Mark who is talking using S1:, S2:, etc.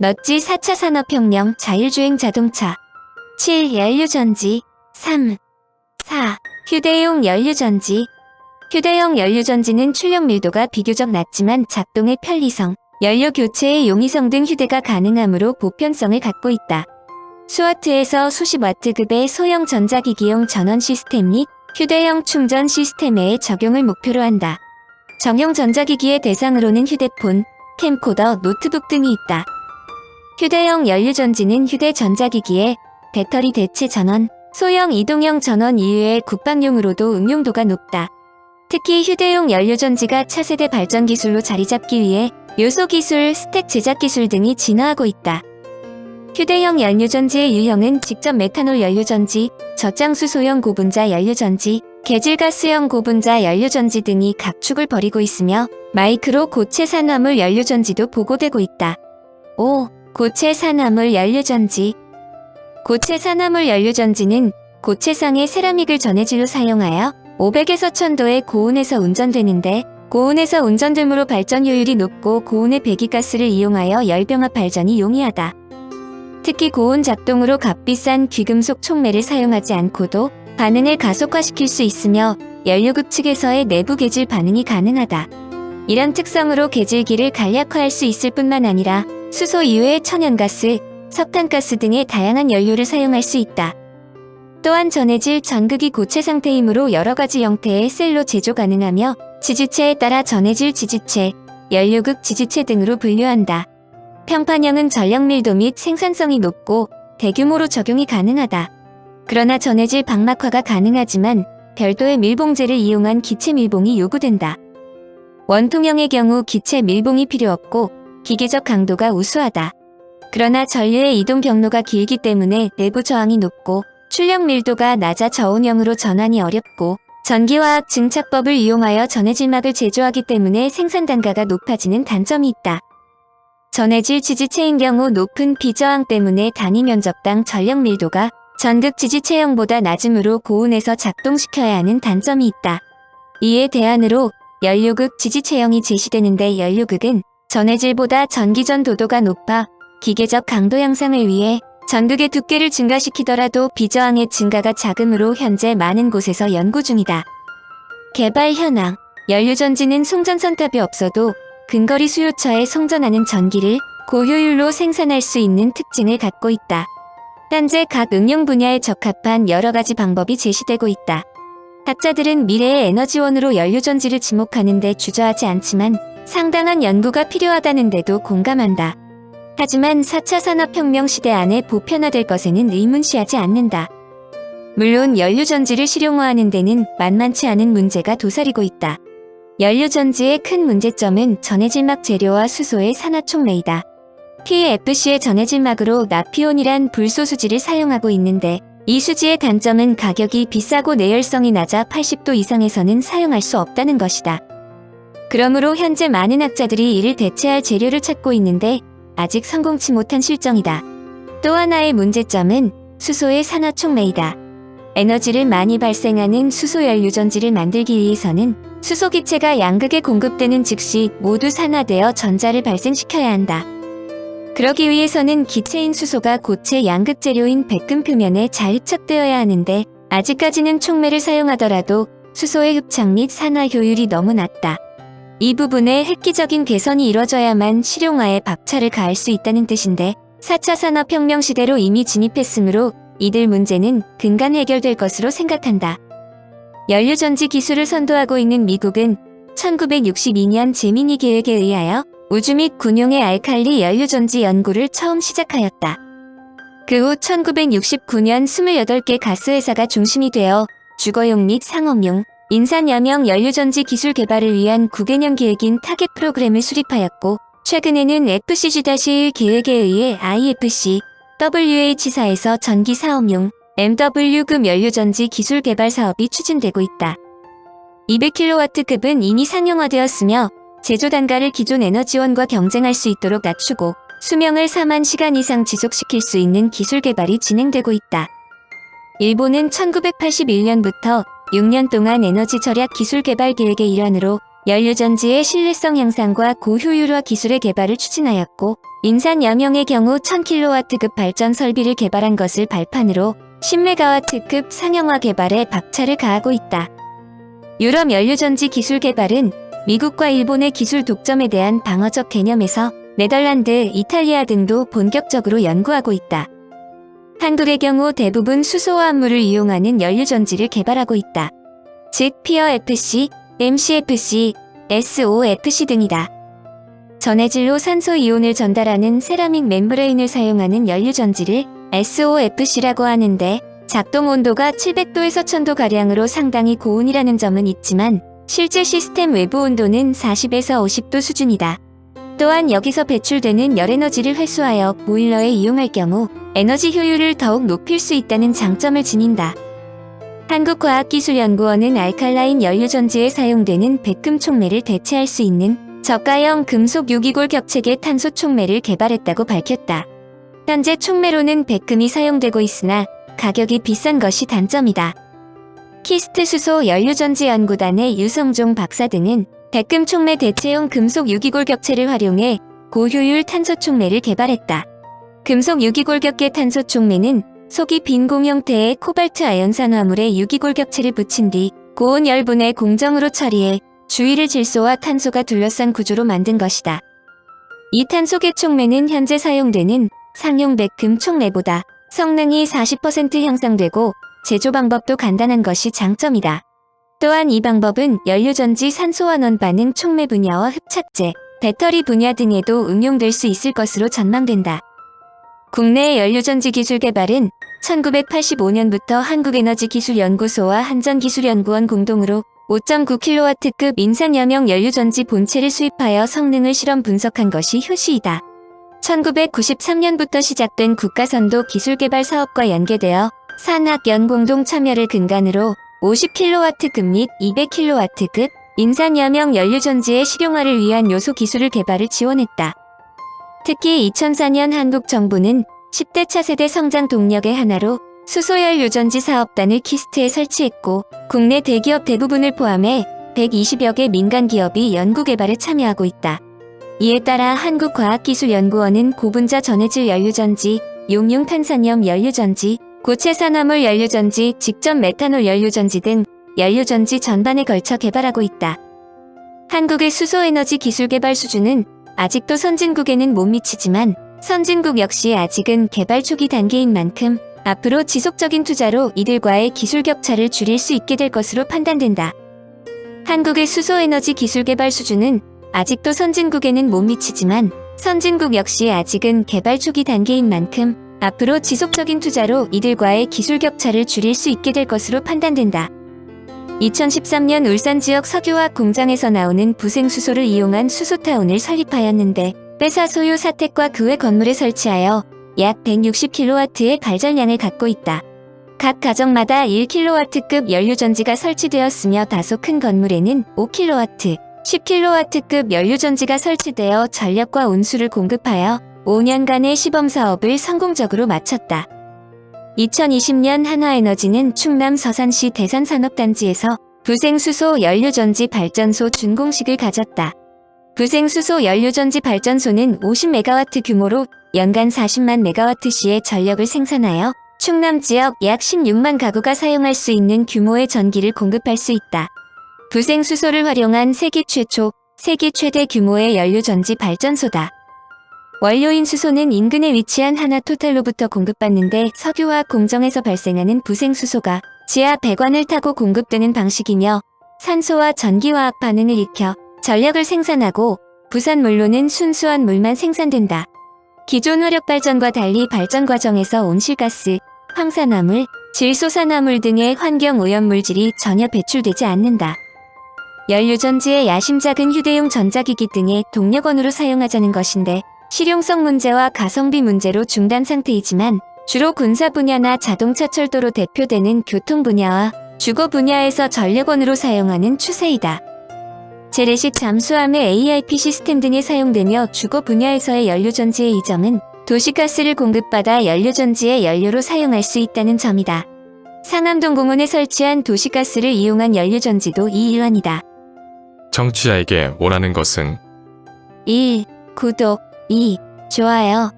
S1: 넛지 4차 산업혁명 자율주행 자동차 7. 연료전지 3. 4. 휴대용 연료전지 휴대용 연료전지는 출력 밀도가 비교적 낮지만 작동의 편리성, 연료 교체의 용이성 등 휴대가 가능하므로 보편성을 갖고 있다. 수와트에서 수십 와트급의 소형 전자기기용 전원 시스템 및 휴대용 충전 시스템의 적용을 목표로 한다. 정형 전자기기의 대상으로는 휴대폰, 캠코더, 노트북 등이 있다. 휴대용 연료전지는 휴대전자기기에 배터리 대체 전원, 소형 이동형 전원 이외의 국방용으로도 응용도가 높다. 특히 휴대용 연료전지가 차세대 발전 기술로 자리잡기 위해 요소기술, 스택 제작 기술 등이 진화하고 있다. 휴대용 연료전지의 유형은 직접 메탄올 연료전지, 저장수 소형 고분자 연료전지, 계질가스형 고분자 연료전지 등이 각 축을 벌이고 있으며 마이크로 고체 산화물 연료전지도 보고되고 있다. 5. 고체 산화물 연료전지 고체 산화물 연료전지는 고체상의 세라믹을 전해질로 사용하여 500에서 1000도의 고온에서 운전되는데 고온에서 운전됨으로 발전 효율이 높고 고온의 배기가스를 이용하여 열병합 발전이 용이하다. 특히 고온 작동으로 값비싼 귀금속 촉매를 사용하지 않고도 반응을 가속화시킬 수 있으며 연료급 측에서의 내부 계질 반응이 가능하다. 이런 특성으로 계질기를 간략화할 수 있을 뿐만 아니라 수소 이외의 천연가스, 석탄가스 등의 다양한 연료를 사용할 수 있다. 또한 전해질 전극이 고체 상태이므로 여러가지 형태의 셀로 제조 가능하며 지지체에 따라 전해질 지지체, 연료극 지지체 등으로 분류한다. 평판형은 전력 밀도 및 생산성이 높고 대규모로 적용이 가능하다. 그러나 전해질 방막화가 가능하지만 별도의 밀봉재를 이용한 기체 밀봉이 요구된다. 원통형의 경우 기체 밀봉이 필요 없고 기계적 강도가 우수하다. 그러나 전류의 이동 경로가 길기 때문에 내부 저항이 높고 출력 밀도가 낮아 저온형으로 전환이 어렵고 전기화학 증착법을 이용하여 전해질막을 제조하기 때문에 생산 단가가 높아지는 단점이 있다. 전해질 지지체인 경우 높은 비저항 때문에 단위 면적당 전력 밀도가 전극 지지체형보다 낮으므로 고온에서 작동시켜야 하는 단점이 있다. 이에 대안으로 연료극 지지체형이 제시되는데 연료극은 전해질보다 전기전 도도가 높아 기계적 강도 향상을 위해 전극의 두께를 증가시키더라도 비저항의 증가가 작으므로 현재 많은 곳에서 연구 중이다. 개발 현황 연료전지는 송전선탑이 없어도 근거리 수요처에 송전하는 전기를 고효율로 생산할 수 있는 특징을 갖고 있다. 현재 각 응용 분야에 적합한 여러가지 방법이 제시되고 있다. 학자들은 미래의 에너지원으로 연료전지를 지목하는 데 주저하지 않지만 상당한 연구가 필요하다는 데도 공감한다. 하지만 4차 산업혁명 시대 안에 보편화될 것에는 의문시하지 않는다. 물론 연료전지를 실용화하는 데는 만만치 않은 문제가 도사리고 있다. 연료전지의 큰 문제점은 전해질막 재료와 수소의 산화촉매이다. PFC의 전해질막으로 나피온이란 불소 수지를 사용하고 있는데 이 수지의 단점은 가격이 비싸고 내열성이 낮아 80도 이상에서는 사용할 수 없다는 것이다. 그러므로 현재 많은 학자들이 이를 대체할 재료를 찾고 있는데 아직 성공치 못한 실정이다. 또 하나의 문제점은 수소의 산화촉매이다. 에너지를 많이 발생하는 수소 연료전지를 만들기 위해서는 수소 기체가 양극에 공급되는 즉시 모두 산화되어 전자를 발생시켜야 한다. 그러기 위해서는 기체인 수소가 고체 양극 재료인 백금 표면에 잘 흡착되어야 하는데 아직까지는 촉매를 사용하더라도 수소의 흡착 및 산화 효율이 너무 낮다. 이 부분에 획기적인 개선이 이뤄져야만 실용화에 박차를 가할 수 있다는 뜻인데 4차 산업혁명 시대로 이미 진입했으므로 이들 문제는 근간 해결될 것으로 생각한다. 연료전지 기술을 선도하고 있는 미국은 1962년 제미니 계획에 의하여 우주 및 군용의 알칼리 연료전지 연구를 처음 시작하였다. 그 후 1969년 28개 가스회사가 중심이 되어 주거용 및 상업용, 인산염용 연료전지 기술 개발을 위한 9개년 계획인 타겟 프로그램을 수립하였고 최근에는 FCG-1 계획에 의해 IFC, WH사에서 전기 사업용, MW급 연료전지 기술 개발 사업이 추진되고 있다. 200kW급은 이미 상용화되었으며 제조 단가를 기존 에너지원과 경쟁할 수 있도록 낮추고 수명을 4만 시간 이상 지속시킬 수 있는 기술 개발이 진행되고 있다. 일본은 1981년부터 6년 동안 에너지 절약 기술 개발 계획의 일환으로 연료전지의 신뢰성 향상과 고효율화 기술의 개발을 추진하였고 인산 여명의 경우 1000kW급 발전 설비를 개발한 것을 발판으로 10MW급 상용화 개발에 박차를 가하고 있다. 유럽 연료전지 기술 개발은 미국과 일본의 기술 독점에 대한 방어적 개념에서 네덜란드, 이탈리아 등도 본격적으로 연구하고 있다. 한국의 경우 대부분 수소화합물을 이용하는 연료전지를 개발하고 있다. 즉 POFC, MCFC, SOFC 등이다. 전해질로 산소 이온을 전달하는 세라믹 멤브레인을 사용하는 연료전지를 SOFC라고 하는데 작동 온도가 700도에서 1000도가량으로 상당히 고온이라는 점은 있지만 실제 시스템 외부 온도는 40에서 50도 수준이다. 또한 여기서 배출되는 열에너지를 회수하여 보일러에 이용할 경우 에너지 효율을 더욱 높일 수 있다는 장점을 지닌다. 한국과학기술연구원은 알칼라인 연료전지에 사용되는 백금 촉매를 대체할 수 있는 저가형 금속 유기골 격체계 탄소 촉매를 개발했다고 밝혔다. 현재 촉매로는 백금이 사용되고 있으나 가격이 비싼 것이 단점이다. 키스트 수소 연료전지 연구단의 유성종 박사 등은 백금 촉매 대체용 금속 유기골 격체를 활용해 고효율 탄소 촉매를 개발했다. 금속 유기골 격계 탄소 촉매는 속이 빈 공 형태의 코발트 아연산 화물에 유기골 격체를 붙인 뒤 고온 열분의 공정으로 처리해 주위를 질소와 탄소가 둘러싼 구조로 만든 것이다. 이 탄소계 촉매는 현재 사용되는 상용 백금 촉매보다 성능이 40% 향상되고 제조 방법도 간단한 것이 장점이다. 또한 이 방법은 연료전지 산소환원 반응 촉매 분야와 흡착제, 배터리 분야 등에도 응용될 수 있을 것으로 전망된다. 국내의 연료전지 기술 개발은 1985년부터 한국에너지기술연구소와 한전기술연구원 공동으로 5.9kW급 인산여명 연료전지 본체를 수입하여 성능을 실험 분석한 것이 효시이다. 1993년부터 시작된 국가선도 기술개발 사업과 연계되어 산학연 공동 참여를 근간으로 50kW급 및 200kW급 인산여명 연료전지의 실용화를 위한 요소 기술을 개발을 지원했다. 특히 2004년 한국 정부는 10대 차세대 성장 동력의 하나로 수소연료전지 사업단을 키스트에 설치했고 국내 대기업 대부분을 포함해 120여 개 민간 기업이 연구개발에 참여하고 있다. 이에 따라 한국과학기술연구원은 고분자 전해질 연료전지, 용융 탄산염 연료전지, 고체 산화물 연료전지, 직접 메탄올 연료전지 등 연료전지 전반에 걸쳐 개발하고 있다. 한국의 수소에너지 기술 개발 수준은 아직도 선진국에는 못 미치지만 선진국 역시 아직은 개발 초기 단계인 만큼 앞으로 지속적인 투자로 이들과의 기술 격차를 줄일 수 있게 될 것으로 판단된다. 한국의 수소에너지 기술 개발 수준은 아직도 선진국에는 못 미치지만 선진국 역시 아직은 개발 초기 단계인 만큼 앞으로 지속적인 투자로 이들과의 기술 격차를 줄일 수 있게 될 것으로 판단된다. 2013년 울산 지역 석유화학 공장에서 나오는 부생수소를 이용한 수소타운을 설립하였는데 회사 소유 사택과 그 외 건물에 설치하여 약 160kW의 발전량을 갖고 있다. 각 가정마다 1kW급 연료전지가 설치되었으며 다소 큰 건물에는 5kW, 10kW급 연료전지가 설치되어 전력과 온수를 공급하여 5년간의 시범사업을 성공적으로 마쳤다. 2020년 한화에너지는 충남 서산시 대산산업단지에서 부생수소 연료전지 발전소 준공식을 가졌다. 부생수소 연료전지 발전소는 50MW 규모로 연간 40만 MW시의 전력을 생산하여 충남 지역 약 16만 가구가 사용할 수 있는 규모의 전기를 공급할 수 있다. 부생수소를 활용한 세계 최초, 세계 최대 규모의 연료전지 발전소다. 원료인 수소는 인근에 위치한 하나토탈로부터 공급받는데 석유화학 공정에서 발생하는 부생수소가 지하 배관을 타고 공급되는 방식이며 산소와 전기화학 반응을 일으켜 전력을 생산하고 부산물로는 순수한 물만 생산된다. 기존 화력발전과 달리 발전 과정에서 온실가스, 황산화물, 질소산화물 등의 환경오염물질이 전혀 배출되지 않는다. 연료전지의 야심 작은 휴대용 전자기기 등의 동력원으로 사용하자는 것인데 실용성 문제와 가성비 문제로 중단 상태이지만 주로 군사 분야나 자동차 철도로 대표되는 교통 분야와 주거 분야에서 전력원으로 사용하는 추세이다. 재래식 잠수함의 AIP 시스템 등에 사용되며 주거 분야에서의 연료전지의 이점은 도시가스를 공급받아 연료전지의 연료로 사용할 수 있다는 점이다. 상암동 공원에 설치한 도시가스를 이용한 연료전지도 이 일환이다.
S2: 청취자에게 원하는 것은
S1: 1. 구독 2. 좋아요